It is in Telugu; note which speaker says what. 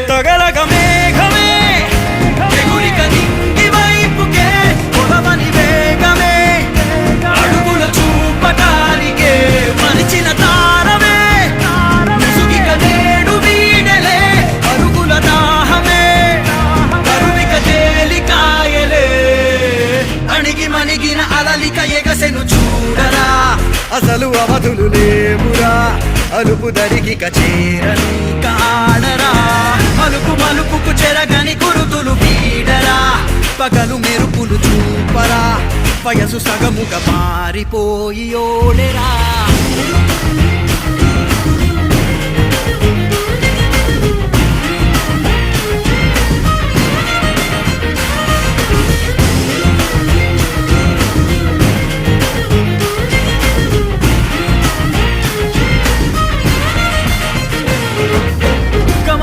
Speaker 1: తగలగ మేఘమే ఎగురిక నింగి వైపుకే పొలవని వేగమే అడుగుల చూపటానికే మరిచిన తారమే ముసుగిక నేడు వీడలే అరుగుల దాహమే కరువిక తేలికాయలే అణిగి మణిగిన అలలిక ఎగసెను చూడరా అసలు అవధులు లేవురా అలుపు దరికి చేరని కాడరా మలుపు మలుపుకు చెరగని కురుతులు వీడరా పగలు మెరుపులు చూపరా వయసు సగముగా మారిపోయి ఓడెరా